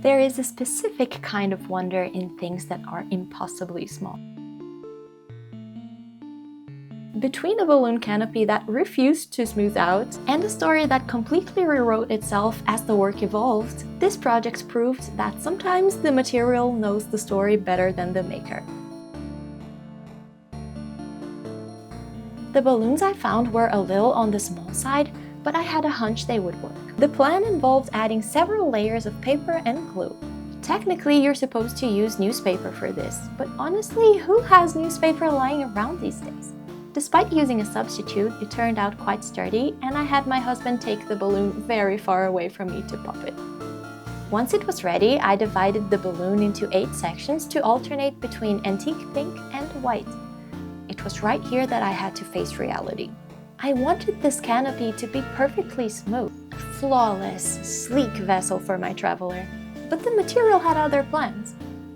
There is a specific kind of wonder in things that are impossibly small. Between a balloon canopy that refused to smooth out and a story that completely rewrote itself as the work evolved, this project proved that sometimes the material knows the story better than the maker. The balloons I found were a little on the small side, but I had a hunch they would work. The plan involved adding several layers of paper and glue. Technically, you're supposed to use newspaper for this, but honestly, who has newspaper lying around these days? Despite using a substitute, it turned out quite sturdy, and I had my husband take the balloon very far away from me to pop it. Once it was ready, I divided the balloon into 8 sections to alternate between antique pink and white. It was right here that I had to face reality. I wanted this canopy to be perfectly smooth, a flawless, sleek vessel for my traveler. But the material had other plans.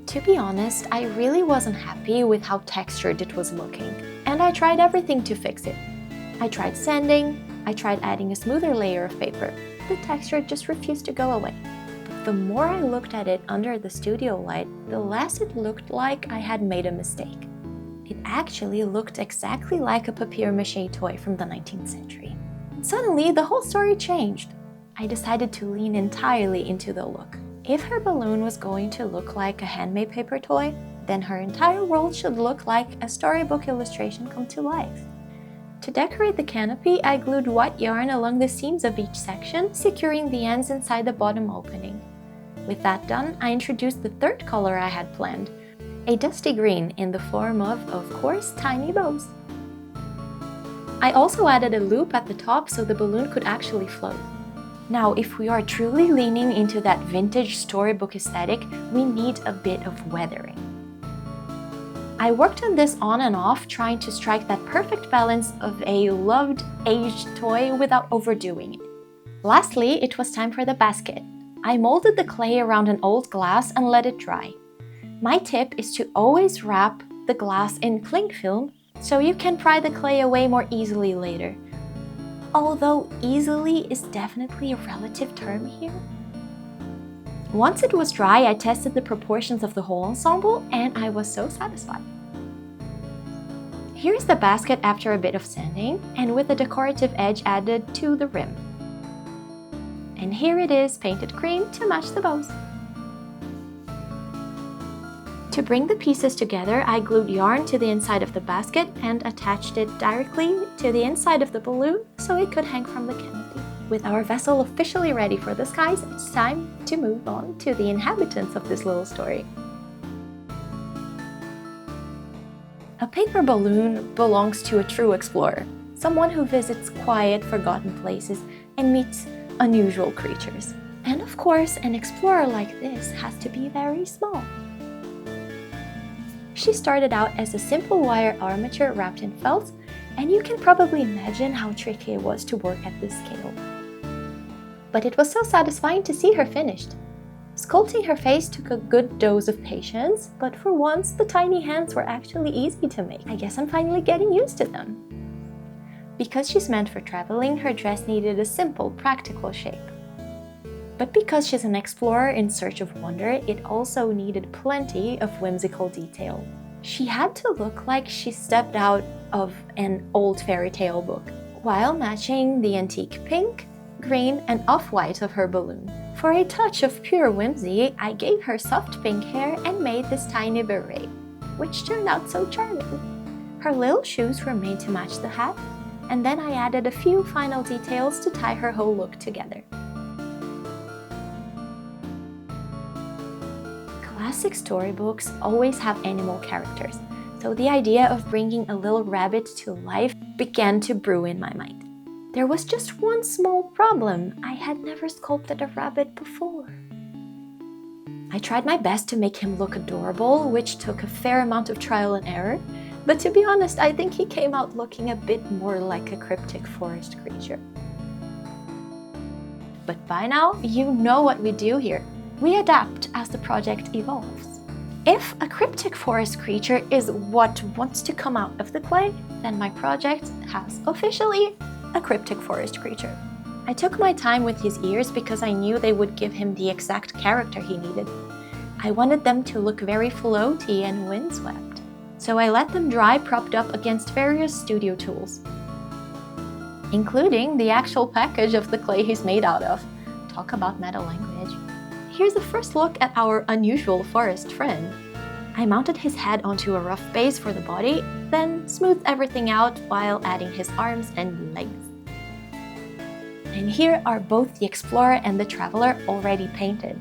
To be honest, I really wasn't happy with how textured it was looking, and I tried everything to fix it. I tried sanding, I tried adding a smoother layer of paper. The texture just refused to go away. But the more I looked at it under the studio light, the less it looked like I had made a mistake. It actually looked exactly like a papier-mâché toy from the 19th century. And suddenly, the whole story changed. I decided to lean entirely into the look. If her balloon was going to look like a handmade paper toy, then her entire world should look like a storybook illustration come to life. To decorate the canopy, I glued white yarn along the seams of each section, securing the ends inside the bottom opening. With that done, I introduced the third color I had planned, a dusty green in the form of course, tiny bows. I also added a loop at the top so the balloon could actually float. Now, if we are truly leaning into that vintage storybook aesthetic, we need a bit of weathering. I worked on this on and off, trying to strike that perfect balance of a loved, aged toy without overdoing it. Lastly, it was time for the basket. I molded the clay around an old glass and let it dry. My tip is to always wrap the glass in cling film so you can pry the clay away more easily later. Although easily is definitely a relative term here. Once it was dry, I tested the proportions of the whole ensemble and I was so satisfied. Here's the basket after a bit of sanding and with a decorative edge added to the rim. And here it is, painted green to match the bows. To bring the pieces together, I glued yarn to the inside of the basket and attached it directly to the inside of the balloon so it could hang from the canopy. With our vessel officially ready for the skies, it's time to move on to the inhabitants of this little story. A paper balloon belongs to a true explorer, someone who visits quiet, forgotten places and meets unusual creatures. And of course, an explorer like this has to be very small. She started out as a simple wire armature wrapped in felt, and you can probably imagine how tricky it was to work at this scale. But it was so satisfying to see her finished. Sculpting her face took a good dose of patience, but for once the tiny hands were actually easy to make. I guess I'm finally getting used to them. Because she's meant for traveling, her dress needed a simple, practical shape. But because she's an explorer in search of wonder, it also needed plenty of whimsical detail. She had to look like she stepped out of an old fairy tale book, while matching the antique pink, green, and off-white of her balloon. For a touch of pure whimsy, I gave her soft pink hair and made this tiny beret, which turned out so charming. Her little shoes were made to match the hat, and then I added a few final details to tie her whole look together. Classic storybooks always have animal characters, so the idea of bringing a little rabbit to life began to brew in my mind. There was just one small problem. I had never sculpted a rabbit before. I tried my best to make him look adorable, which took a fair amount of trial and error, but to be honest, I think he came out looking a bit more like a cryptic forest creature. But by now, you know what we do here. We adapt as the project evolves. If a cryptic forest creature is what wants to come out of the clay, then my project has officially a cryptic forest creature. I took my time with his ears because I knew they would give him the exact character he needed. I wanted them to look very floaty and windswept, so I let them dry propped up against various studio tools, including the actual package of the clay he's made out of. Talk about meta language. Here's a first look at our unusual forest friend. I mounted his head onto a rough base for the body, then smoothed everything out while adding his arms and legs. And here are both the Explorer and the Traveler already painted.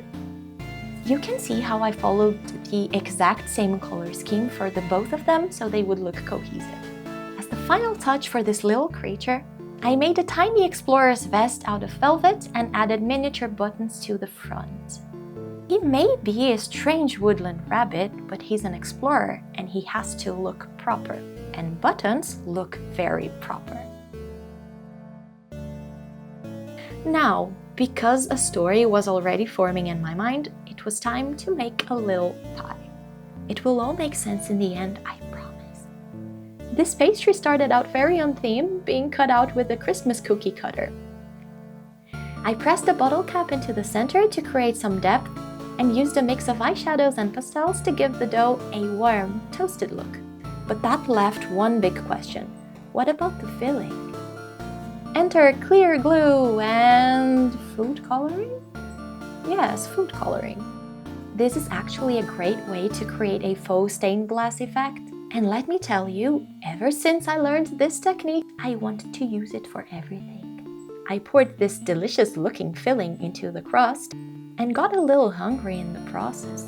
You can see how I followed the exact same color scheme for the both of them so they would look cohesive. As the final touch for this little creature, I made a tiny Explorer's vest out of velvet and added miniature buttons to the front. He may be a strange woodland rabbit, but he's an explorer and he has to look proper. And buttons look very proper. Now, because a story was already forming in my mind, it was time to make a little pie. It will all make sense in the end, I promise. This pastry started out very on theme, being cut out with a Christmas cookie cutter. I pressed the bottle cap into the center to create some depth and used a mix of eyeshadows and pastels to give the dough a warm, toasted look. But that left one big question. What about the filling? Enter clear glue and food coloring? Yes, food coloring. This is actually a great way to create a faux stained glass effect. And let me tell you, ever since I learned this technique, I wanted to use it for everything. I poured this delicious looking filling into the crust and got a little hungry in the process.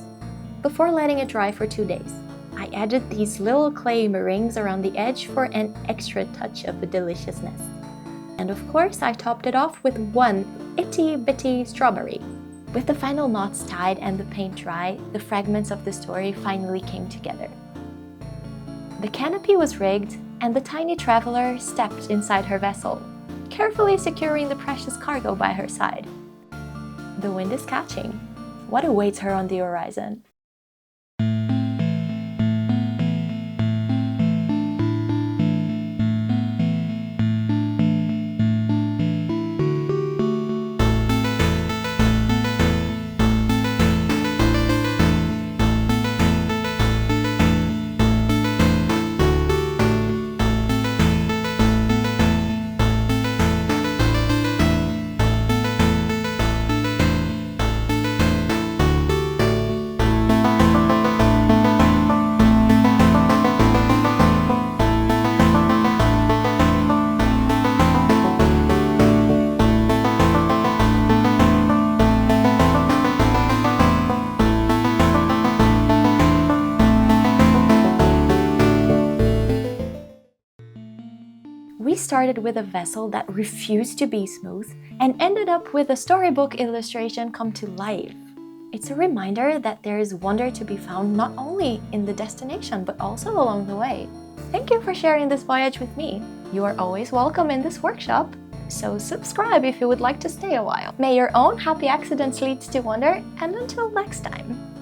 Before letting it dry for 2 days, I added these little clay meringues around the edge for an extra touch of deliciousness. And of course, I topped it off with one itty-bitty strawberry. With the final knots tied and the paint dry, the fragments of the story finally came together. The canopy was rigged, and the tiny traveler stepped inside her vessel, carefully securing the precious cargo by her side. The wind is catching. What awaits her on the horizon? We started with a vessel that refused to be smooth and ended up with a storybook illustration come to life. It's a reminder that there is wonder to be found not only in the destination but also along the way. Thank you for sharing this voyage with me. You are always welcome in this workshop, so subscribe if you would like to stay a while. May your own happy accidents lead to wonder, and until next time.